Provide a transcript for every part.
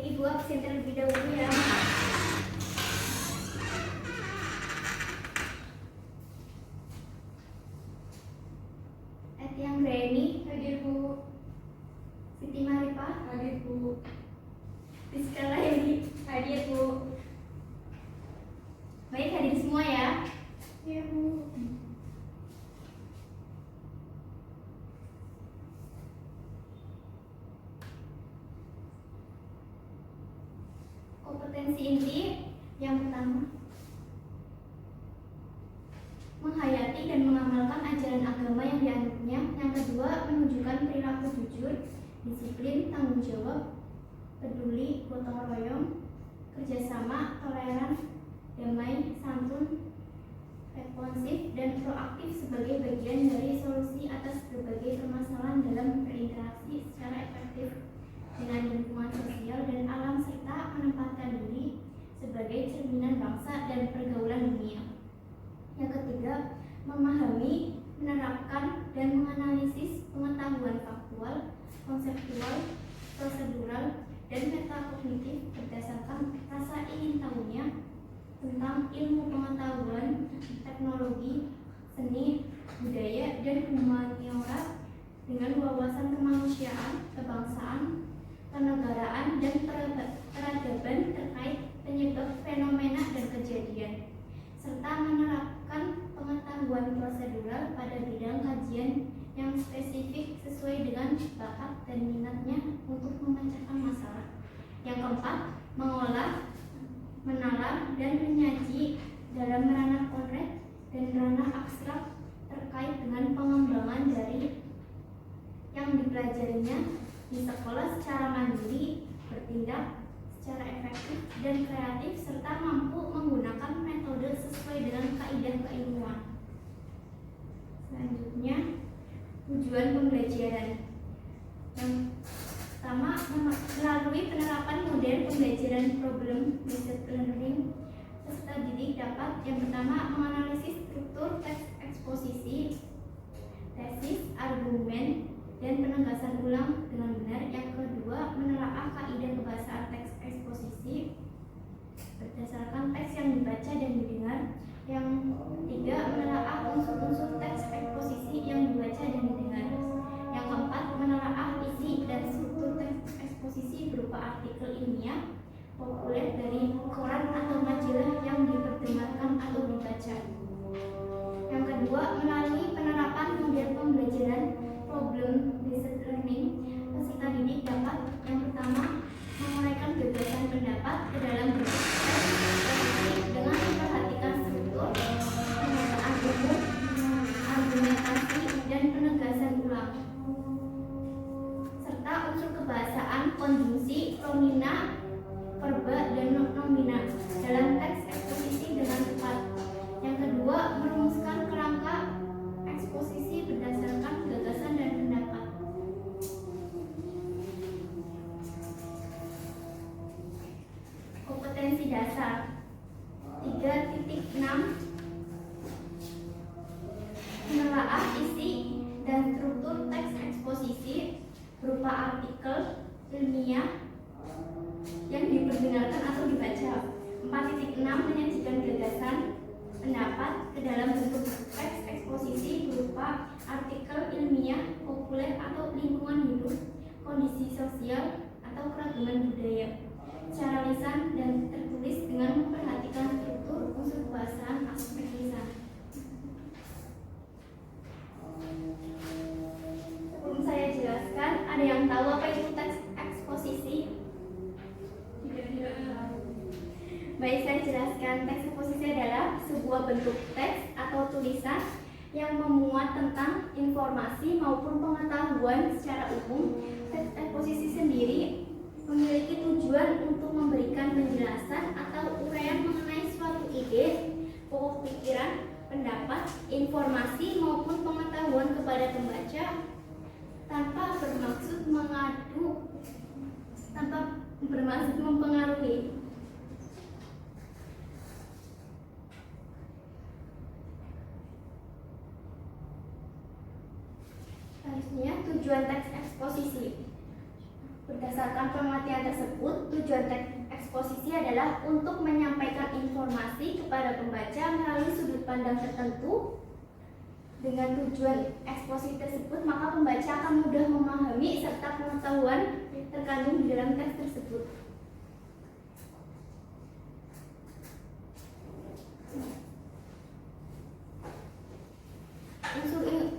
Ibu absen terlebih dahulu ya. Etiang Greni, hadir Bu. Siti Maripa, hadir Bu. Rizka Laili, hadir Bu. Baik, hadir semua ya. Iya Bu. Kompetensi inti yang pertama, menghayati dan mengamalkan ajaran agama yang dianutnya. Yang kedua, menunjukkan perilaku jujur, disiplin, tanggung jawab, peduli, gotong royong, kerjasama, toleran, damai, santun, responsif, dan proaktif sebagai bagian dari solusi atas berbagai permasalahan dalam berinteraksi secara efektif dengan lingkungan sosial dan alam, serta menempatkan diri sebagai cerminan bangsa dan pergaulan dunia. Yang ketiga, memahami, menerapkan, dan menganalisis pengetahuan faktual, konseptual, prosedural, dan metakognitif berdasarkan rasa ingin tahunya tentang ilmu pengetahuan, teknologi, seni, budaya, dan humaniora dengan wawasan kemanusiaan, kebangsaan, kenegaraan, dan peradaban terkait penyebab fenomena dan kejadian, serta menerapkan pengetahuan prosedural pada bidang kajian yang spesifik sesuai dengan bakat dan minatnya untuk memecahkan masalah. Yang keempat, mengolah, menalar, dan menyaji dalam ranah konkret dan ranah abstrak terkait dengan pengembangan dari yang dipelajarinya di sekolah secara mandiri, bertindak secara efektif dan kreatif, serta mampu menggunakan metode sesuai dengan kaidah keilmuan. Selanjutnya, tujuan pembelajaran. Yang pertama, melalui penerapan model pembelajaran problem based learning, peserta didik dapat yang pertama menganalisis struktur teks eksposisi, tesis, argumen, dan penegasan ulang dengan benar. Yang kedua, menelaah kaidah kebahasaan teks eksposisi berdasarkan teks yang dibaca dan didengar. Yang ketiga, menelaah unsur-unsur teks eksposisi yang dibaca dan didengar. Yang keempat, menelaah isi dan struktur teks eksposisi berupa artikel ilmiah populer dari koran atau majalah yang diperdengarkan atau dibaca. Yang kedua, melalui penerapan model pembelajaran problem based learning, peserta didik dapat yang pertama menguraikan gagasan pendapat ke dalam bentuk teks dengan memperhatikan struktur, penataan umum, argumentasi, dan penegasan ulang, serta unsur kebahasaan konjungsi, promina, verba, dan nomina dalam teks eksposisi dengan tepat. Yang kedua, merumuskan kerangka eksposisi berdasarkan gagasan dan pendapat. Kompetensi dasar 3.6, menelaah isi dan struktur teks eksposisi berupa artikel ilmiah yang diperdengarkan atau dibaca. 4.6, menyajikan gagasan pendapat ke dalam bentuk teks eksposisi berupa artikel ilmiah populer atau lingkungan hidup, kondisi sosial, atau keragaman budaya secara lisan dan tertulis dengan memperhatikan struktur, unsur kebahasaan, aspek lisan. Sebelum saya jelaskan, ada yang tahu apa itu teks eksposisi? Baik, saya jelaskan. Teks eksposisi adalah sebuah bentuk teks atau tulisan yang memuat tentang informasi maupun pengetahuan secara umum. Teks eksposisi sendiri memiliki tujuan untuk memberikan penjelasan atau uraian mengenai suatu ide, pokok pikiran, pendapat, informasi maupun pengetahuan kepada pembaca tanpa bermaksud mempengaruhi. Selanjutnya, tujuan teks eksposisi. Berdasarkan Berdasarkan pengertian tersebut, tujuan teks eksposisi adalah untuk menyampaikan informasi kepada pembaca melalui sudut pandang tertentu. Dengan tujuan eksposisi tersebut, maka pembaca akan mudah memahami serta pengetahuan terkandung di dalam teks tersebut.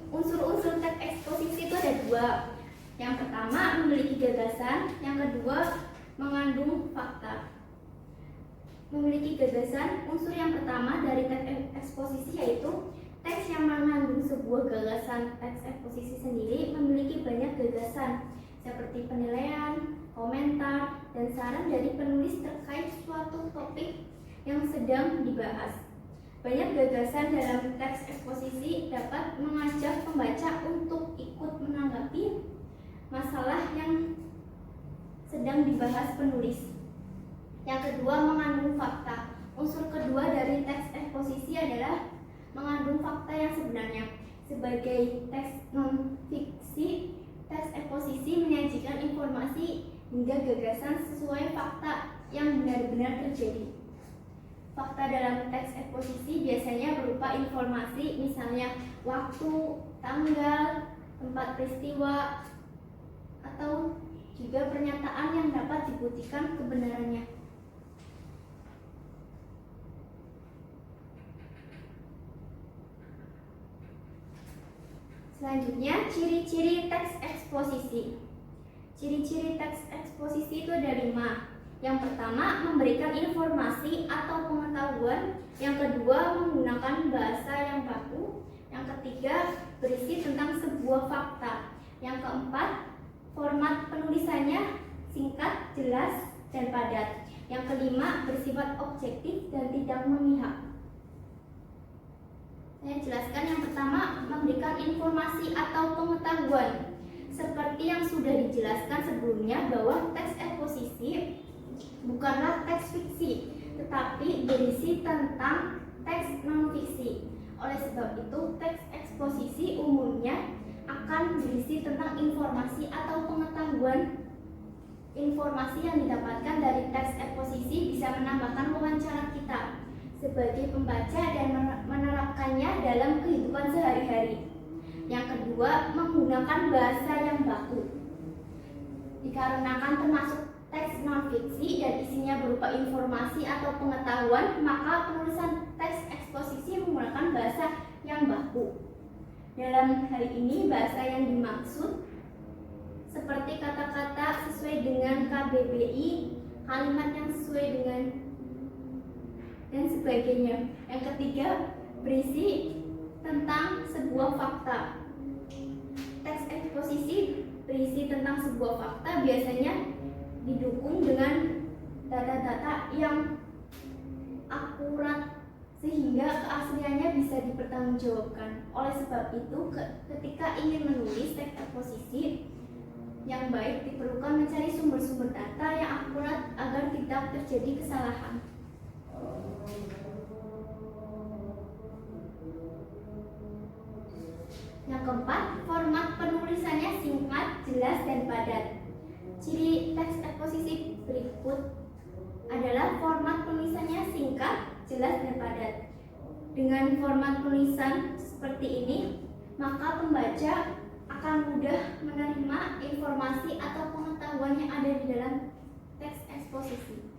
Unsur-unsur teks eksposisi itu ada dua. Yang pertama, memiliki gagasan. Yang kedua, mengandung fakta. Memiliki gagasan, unsur yang pertama dari teks eksposisi yaitu teks yang mengandung sebuah gagasan. Teks eksposisi sendiri memiliki banyak gagasan seperti penilaian, komentar, dan saran dari penulis terkait suatu topik yang sedang dibahas. Banyak gagasan dalam teks eksposisi dapat mengajak pembaca untuk ikut menanggapi masalah yang sedang dibahas penulis. Yang kedua, mengandung fakta. Unsur kedua dari teks eksposisi adalah mengandung fakta yang sebenarnya. Sebagai teks non-fiksi, teks eksposisi menyajikan informasi hingga gagasan sesuai fakta yang benar-benar terjadi. Fakta dalam teks eksposisi biasanya berupa informasi, misalnya waktu, tanggal, tempat peristiwa, atau juga pernyataan yang dapat dibuktikan kebenarannya. Selanjutnya, ciri-ciri teks eksposisi. Ciri-ciri teks eksposisi itu ada 5. Yang pertama, memberikan informasi atau pengetahuan. Yang kedua, menggunakan bahasa yang baku. Yang ketiga, berisi tentang sebuah fakta. Yang keempat, format penulisannya singkat, jelas, dan padat. Yang kelima, bersifat objektif dan tidak memihak. Saya jelaskan. Yang pertama, memberikan informasi atau pengetahuan. Seperti yang sudah dijelaskan sebelumnya bahwa teks eksposisi bukanlah teks fiksi, tetapi berisi tentang teks non-fiksi. Oleh sebab itu, teks eksposisi umumnya akan berisi tentang informasi atau pengetahuan. Informasi yang didapatkan dari teks eksposisi bisa menambahkan wawancara kita sebagai pembaca dan menerapkannya dalam kehidupan sehari-hari. Yang kedua, menggunakan bahasa yang baku. Dikarenakan termasuk teks non-fiksi dan isinya berupa informasi atau pengetahuan, maka penulisan teks eksposisi menggunakan bahasa yang baku. Dalam hal ini, bahasa yang dimaksud seperti kata-kata sesuai dengan KBBI, kalimat yang sesuai dengan, dan sebagainya. Yang ketiga, berisi tentang sebuah fakta. Teks eksposisi berisi tentang sebuah fakta biasanya didukung dengan data-data yang akurat sehingga keasliannya bisa dipertanggungjawabkan. Oleh sebab itu, ketika ingin menulis teks eksposisi yang baik, diperlukan mencari sumber-sumber data yang akurat agar tidak terjadi kesalahan. Yang keempat, format penulisannya singkat, jelas, dan padat. Ciri teks eksposisi berikut adalah format penulisannya singkat, jelas, dan padat. Dengan format tulisan seperti ini, maka pembaca akan mudah menerima informasi atau pengetahuan yang ada di dalam teks eksposisi.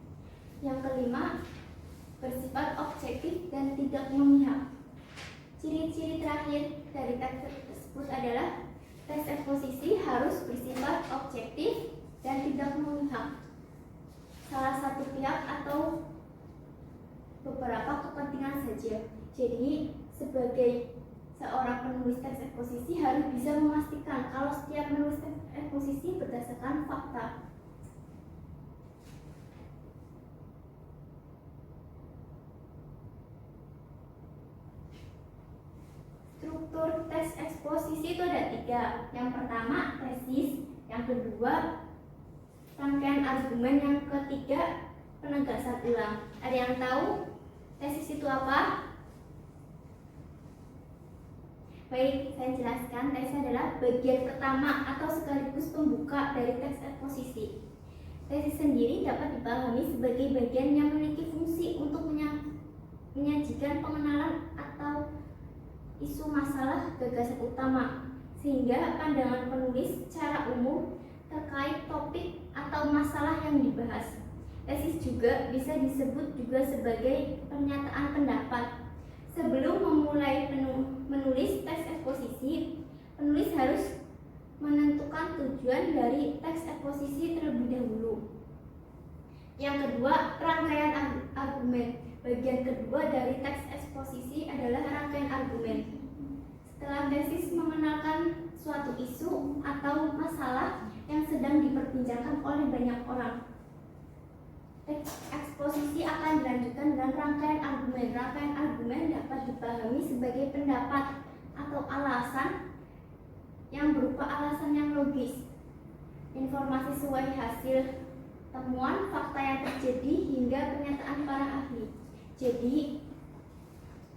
Yang kelima, bersifat objektif dan tidak memihak. Ciri-ciri terakhir dari teks tersebut adalah teks eksposisi harus bersifat objektif dan tidak memihak salah satu pihak atau beberapa kepentingan saja. Jadi, sebagai seorang penulis teks eksposisi harus bisa memastikan kalau setiap menulis teks eksposisi berdasarkan fakta. Struktur teks eksposisi itu ada 3. Yang pertama, tesis. Yang kedua, rangkaian argumen. Yang ketiga, penegasan ulang. Ada yang tahu tesis itu apa? Baik, saya jelaskan. Tesis adalah bagian pertama atau sekaligus pembuka dari teks eksposisi. Tesis sendiri dapat dipahami sebagai bagian yang memiliki fungsi untuk menyajikan pengenalan atau isu masalah gagasan utama, sehingga pandangan penulis secara umum terkait topik atau masalah yang dibahas. Tesis juga bisa disebut juga sebagai pernyataan pendapat. Sebelum memulai menulis teks eksposisi, penulis harus menentukan tujuan dari teks eksposisi terlebih dahulu. Yang kedua, rangkaian argumen. Bagian kedua dari teks eksposisi adalah rangkaian argumen. Setelah tesis mengenalkan suatu isu atau masalah yang sedang diperbincangkan oleh banyak orang, teks eksposisi akan dilanjutkan dengan rangkaian argumen. Rangkaian argumen dapat dipahami sebagai pendapat atau alasan yang berupa alasan yang logis, informasi sesuai hasil temuan, fakta yang terjadi, hingga pernyataan para ahli. Jadi,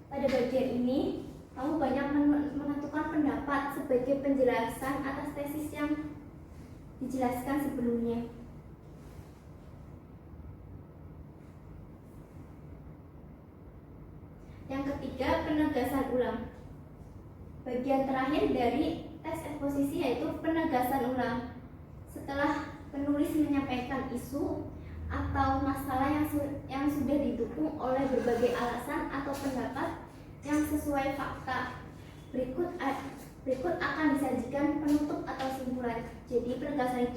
pada bagian ini, kamu banyak menentukan pendapat sebagai penjelasan atas tesis yang dijelaskan sebelumnya. Yang ketiga, penegasan ulang. Bagian terakhir dari teks eksposisi yaitu penegasan ulang. Setelah penulis menyampaikan isu atau masalah yang sudah didukung oleh berbagai alasan atau pendapat yang sesuai fakta, berikut akan disajikan penutup atau simpulan. Jadi penegasan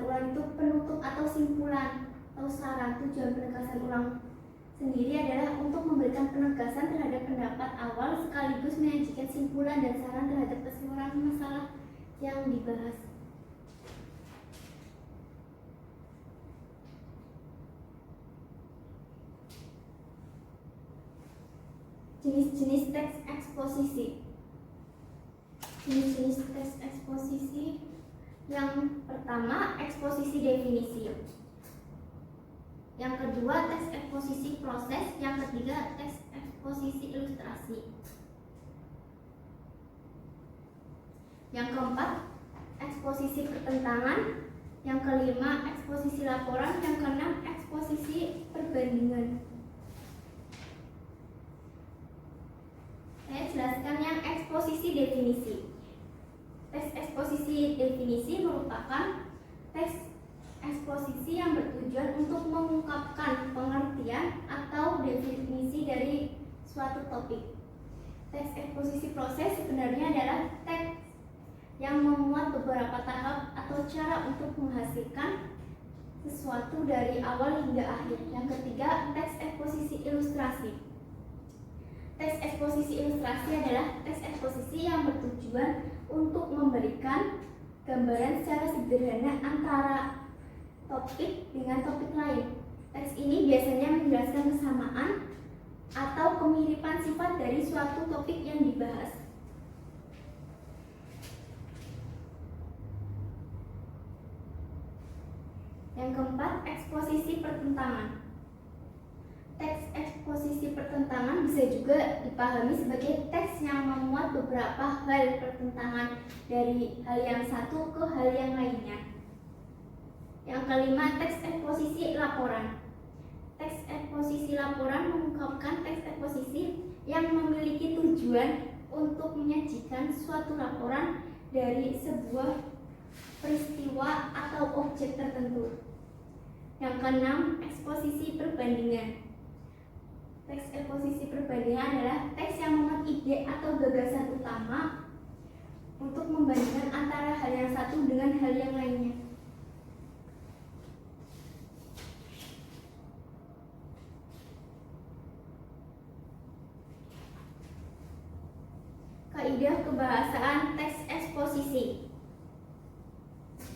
ulang itu penutup atau simpulan atau saran. Tujuan penegasan ulang sendiri adalah untuk memberikan penegasan terhadap pendapat awal sekaligus menyajikan simpulan dan saran terhadap keseluruhan masalah yang dibahas. Jenis-jenis teks eksposisi. Jenis-jenis teks eksposisi yang pertama, eksposisi definisi. Yang kedua, teks eksposisi proses. Yang ketiga, teks eksposisi ilustrasi. Yang keempat, eksposisi pertentangan. Yang kelima, eksposisi laporan. Yang keenam, eksposisi perbandingan. Saya jelaskan yang eksposisi definisi. Teks eksposisi definisi merupakan teks eksposisi yang bertujuan untuk mengungkapkan pengertian atau definisi dari suatu topik. Teks eksposisi proses sebenarnya adalah teks yang memuat beberapa tahap atau cara untuk menghasilkan sesuatu dari awal hingga akhir. Yang ketiga, teks eksposisi ilustrasi. Teks eksposisi ilustrasi adalah teks eksposisi yang bertujuan untuk memberikan gambaran secara sederhana antara topik dengan topik lain. Teks ini biasanya menjelaskan kesamaan atau kemiripan sifat dari suatu topik yang dibahas. Yang keempat, eksposisi pertentangan. Teks eksposisi pertentangan bisa juga dipahami sebagai teks yang memuat beberapa hal pertentangan dari hal yang satu ke hal yang lainnya. Yang kelima, teks eksposisi laporan. Teks eksposisi laporan mengungkapkan teks eksposisi yang memiliki tujuan untuk menyajikan suatu laporan dari sebuah peristiwa atau objek tertentu. Yang keenam, eksposisi perbandingan. Teks eksposisi perbandingan adalah teks yang memuat ide atau gagasan utama untuk membandingkan antara hal yang satu dengan hal yang lainnya. Kaidah kebahasaan teks eksposisi.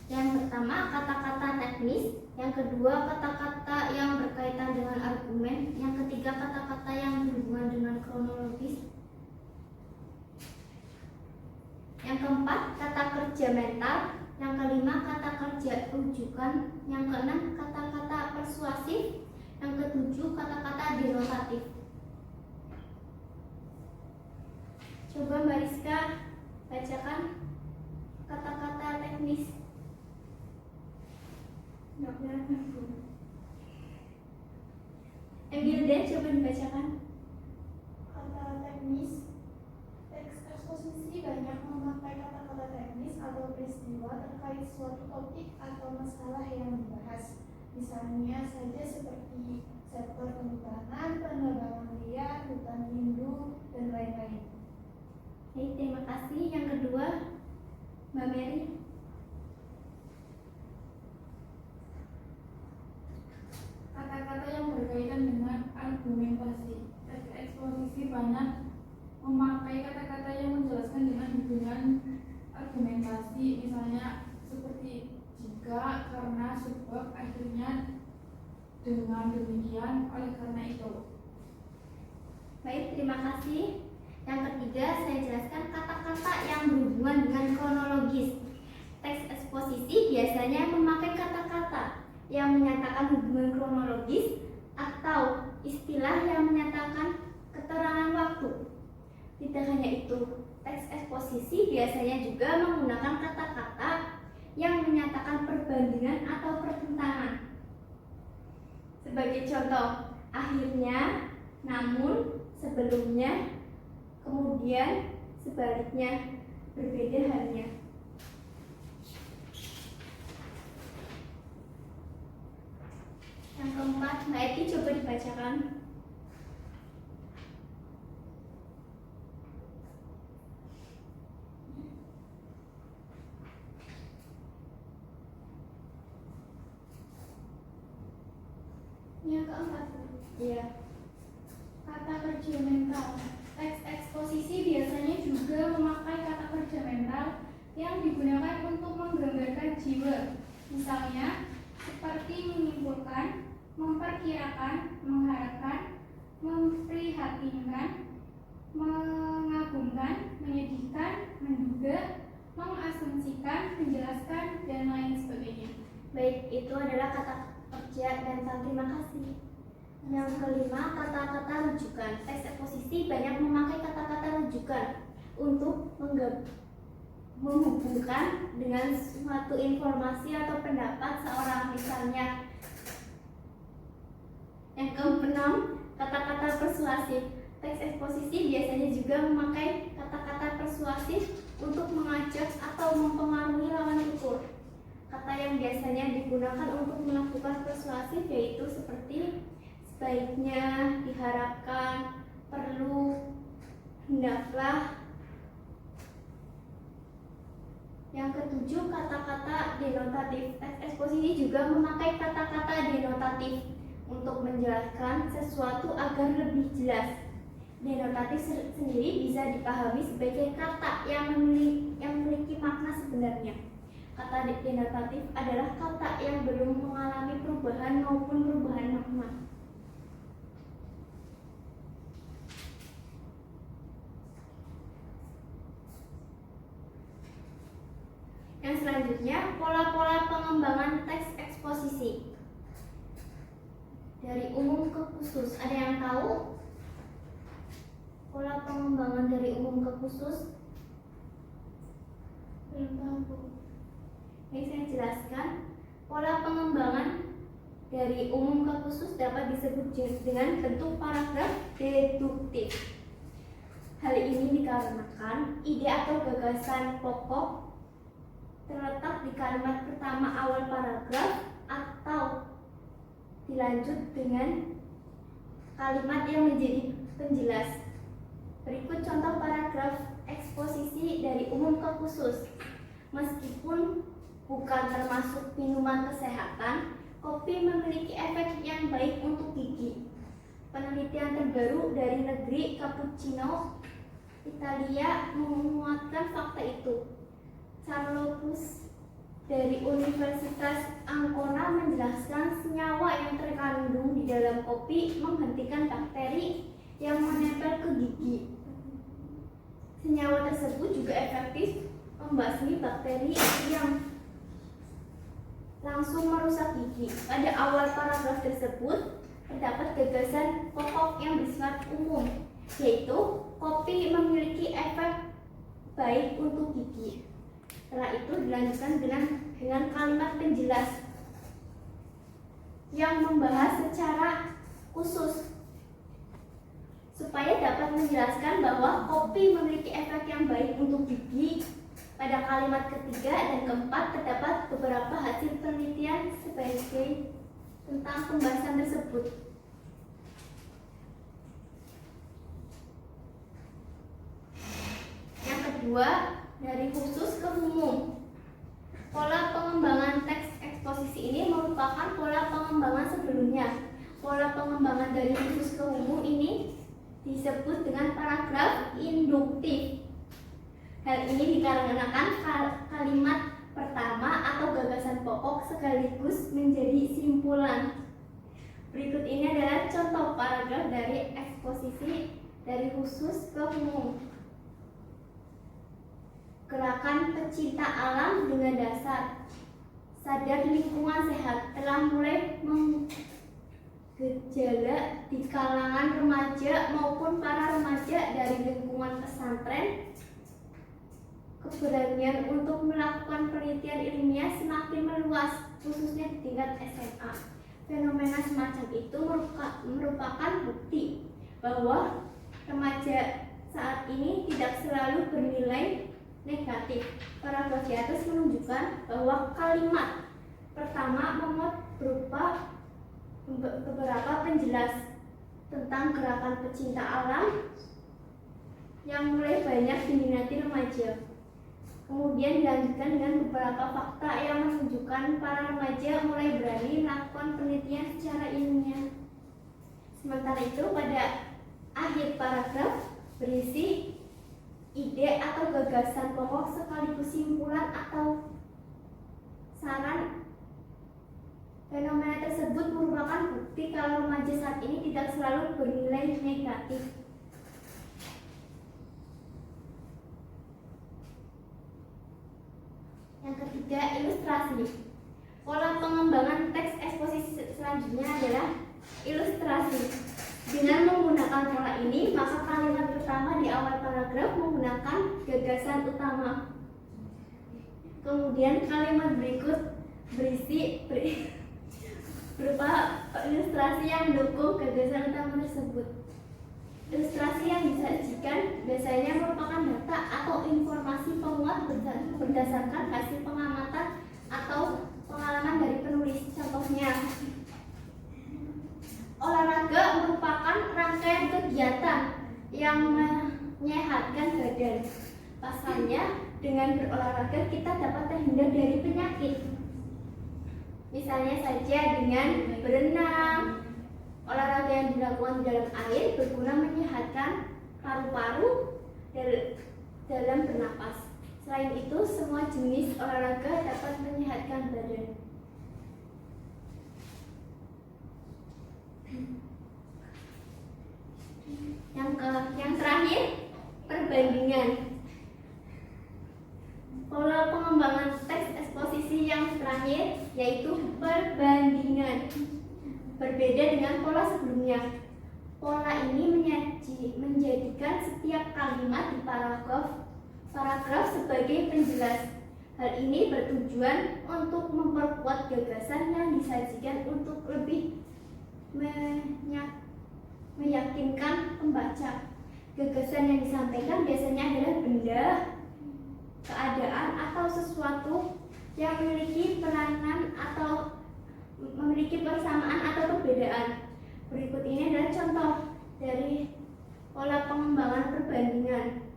Yang pertama, kata-kata teknis. Yang kedua, kata-kata yang berkaitan dengan argumen. Yang ketiga, kata-kata yang berhubungan dengan kronologis. Yang keempat, kata kerja mental. Yang kelima, kata kerja rujukan. Yang keenam, kata-kata persuasif. Yang ketujuh, kata-kata denotatif. Coba Mbak Rizka bacakan kata-kata teknis. dibacakan. Kata teknis. Teks eksposisi banyak memakai kata-kata teknis atau peristiwa terkait suatu topik atau masalah yang dibahas. Misalnya saja seperti sektor kehutanan, penebangan liar, hutan lindung, dan lain-lain. Oke, terima kasih. Yang kedua, Mbak Mary. Kata-kata yang berkaitan dengan argumentasi. Teks eksposisi banyak memakai kata-kata yang menjelaskan dengan hubungan argumentasi, misalnya seperti jika, karena, sebab, akhirnya, dengan demikian, oleh karena itu. Baik, terima kasih. Yang ketiga, saya jelaskan kata-kata yang berhubungan dengan kronologis. Teks eksposisi biasanya memakai kata-kata yang menyatakan hubungan kronologis atau istilah yang menyatakan keterangan waktu. Tidak hanya itu, teks eksposisi biasanya juga menggunakan kata-kata yang menyatakan perbandingan atau pertentangan. Sebagai contoh, akhirnya, namun, sebelumnya, kemudian, sebaliknya, berbeda halnya. Yang keempat, Mbak Eti coba dibacakan. Yang keempat, Iya. kata kerja mental. Teks eksposisi biasanya juga memakai kata kerja mental yang digunakan untuk menggambarkan jiwa. Misalnya, seperti menyimpulkan, memperkirakan, mengharapkan, memprihatinkan, mengagumkan, menyedihkan, menduga, mengasumsikan, menjelaskan, dan lain sebagainya. Baik, itu adalah kata kerja mental. Terima kasih. Yang kelima, kata-kata rujukan. Teks eksposisi banyak memakai kata-kata rujukan untuk menghubungkan dengan suatu informasi atau pendapat seorang. Misalnya, yang keenam, kata-kata persuasif. Teks eksposisi biasanya juga memakai kata-kata persuasif untuk mengajak atau mempengaruhi lawan ukur. Kata yang biasanya digunakan untuk melakukan persuasif yaitu seperti sebaiknya, diharapkan, perlu, hendaklah. Yang ketujuh, kata-kata denotatif. Teks eksposisi juga memakai kata-kata denotatif untuk menjelaskan sesuatu agar lebih jelas. Denotatif sendiri bisa dipahami sebagai kata yang memiliki makna sebenarnya. Kata denotatif adalah kata yang belum mengalami perubahan maupun perubahan makna. Yang selanjutnya, pola-pola pengembangan teks eksposisi. Dari umum ke khusus, ada yang tahu? Pola pengembangan dari umum ke khusus? Belum tahu. Ini saya jelaskan. Pola pengembangan dari umum ke khusus dapat disebut dengan bentuk paragraf deduktif. Hal ini dikarenakan ide atau gagasan pokok terletak di kalimat pertama awal paragraf atau dilanjut dengan kalimat yang menjadi penjelas. Berikut contoh paragraf eksposisi dari umum ke khusus. Meskipun bukan termasuk minuman kesehatan, kopi memiliki efek yang baik untuk gigi. Penelitian terbaru dari negeri Cappuccino, Italia menguatkan fakta itu. Charlopus dari Universitas Ancona menjelaskan senyawa yang terkandung di dalam kopi menghentikan bakteri yang menempel ke gigi. Senyawa tersebut juga efektif membasmi bakteri yang langsung merusak gigi. Pada awal paragraf tersebut terdapat gagasan pokok yang bersifat umum, yaitu kopi memiliki efek baik untuk gigi. Setelah itu dilanjutkan dengan kalimat penjelas yang membahas secara khusus supaya dapat menjelaskan bahwa kopi memiliki efek yang baik untuk gigi. Pada kalimat ketiga dan keempat terdapat beberapa hasil penelitian sebagai tentang pembahasan tersebut. Yang kedua, dari khusus ke umum. Pola pengembangan teks eksposisi ini merupakan pola pengembangan sebelumnya. Pola pengembangan dari khusus ke umum ini disebut dengan paragraf induktif. Hal ini dikarenakan kalimat pertama atau gagasan pokok sekaligus menjadi simpulan. Berikut ini adalah contoh paragraf dari eksposisi dari khusus ke umum. Gerakan pecinta alam dengan dasar sadar lingkungan sehat telah mulai gejala di kalangan remaja maupun para remaja dari lingkungan pesantren. Keberanian untuk melakukan penelitian ilmiah semakin meluas, khususnya di tingkat SMA. Fenomena semacam itu merupakan bukti bahwa remaja saat ini tidak selalu bernilai negatif. Paragraf di atas menunjukkan bahwa kalimat pertama memuat berupa beberapa penjelas tentang gerakan pecinta alam yang mulai banyak diminati remaja. Kemudian dilanjutkan dengan beberapa fakta yang menunjukkan para remaja mulai berani melakukan penelitian secara ilmiah. Sementara itu pada akhir paragraf berisi ide atau gagasan pokok sekaligus simpulan atau saran. Fenomena tersebut merupakan bukti kalau remaja saat ini tidak selalu bernilai negatif. Yang ketiga, ilustrasi. Pola pengembangan teks eksposisi selanjutnya adalah ilustrasi. Dengan menggunakan pola ini, maka kalimat pertama di awal paragraf menggunakan gagasan utama. Kemudian kalimat berikut berisi berupa ilustrasi yang mendukung gagasan utama tersebut. Ilustrasi yang disajikan biasanya merupakan data atau informasi penguat berdasarkan hasil pengamatan atau pengalaman dari penulis. Contohnya, olahraga merupakan rangkaian kegiatan yang menyehatkan badan. Pasalnya, dengan berolahraga kita dapat terhindar dari penyakit. Misalnya saja dengan berenang. Olahraga yang dilakukan di dalam air berguna menyehatkan paru-paru dalam bernapas. Selain itu, semua jenis olahraga dapat menyehatkan badan. Yang terakhir, perbandingan. Pola pengembangan teks eksposisi yang terakhir yaitu perbandingan. Berbeda dengan pola sebelumnya. Pola ini menjadikan setiap kalimat di paragraf sebagai penjelas. Hal ini bertujuan untuk memperkuat gagasan yang disajikan untuk lebih meyakinkan pembaca. Gagasan yang disampaikan biasanya adalah benda, keadaan, atau sesuatu yang memiliki peranan atau memiliki persamaan atau perbedaan. Berikut ini adalah contoh dari pola pengembangan perbandingan.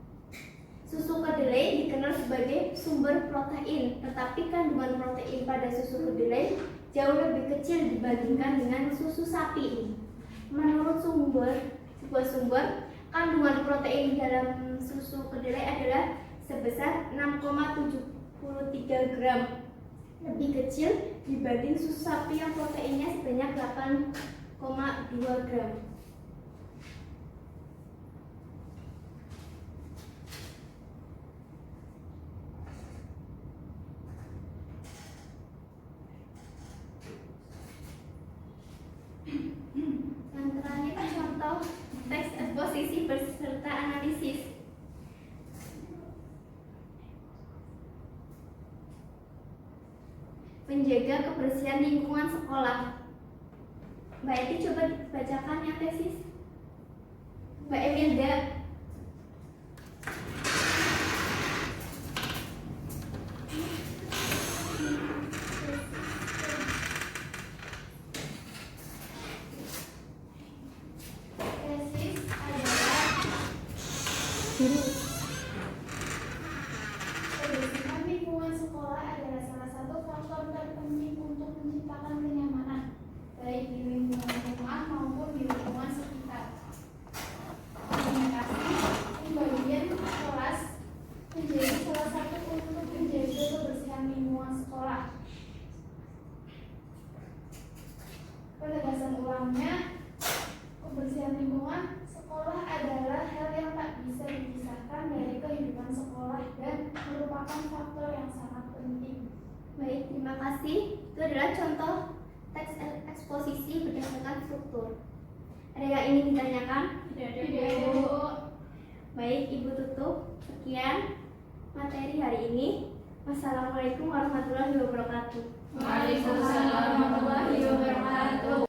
Susu kedelai dikenal sebagai sumber protein, tetapi kandungan protein pada susu kedelai jauh lebih kecil dibandingkan dengan susu sapi. Menurut sebuah sumber, kandungan protein dalam susu kedelai adalah sebesar 6,73 gram, lebih kecil dibanding susu sapi yang proteinnya sebanyak 8,2 gram. Yang terakhir, contoh teks eksposisi beserta analisis. Menjaga kebersihan lingkungan sekolah. Mbak Eti coba dibacakan yang tesis. Mbak Emilda. Tesis adalah kebersihan lingkungan sekolah adalah salah satu faktor terpenting untuk menciptakan kenyamanan, baik di lingkungan rumah maupun di lingkungan sekitar. Komunikasi pembagian kelas menjadi salah satu untuk menjaga kebersihan lingkungan sekolah. Penegasan ulangnya, kebersihan lingkungan sekolah adalah hal yang tak bisa dipisahkan dari kehidupan sekolah dan merupakan faktor yang sangat penting. Baik, terima kasih. Itu adalah contoh teks eksposisi berdasarkan struktur. Ada yang ingin ditanyakan? Tidak Ibu. Baik, Ibu tutup. Sekian materi hari ini. Wassalamualaikum warahmatullahi wabarakatuh. Waalaikumsalam warahmatullahi wabarakatuh.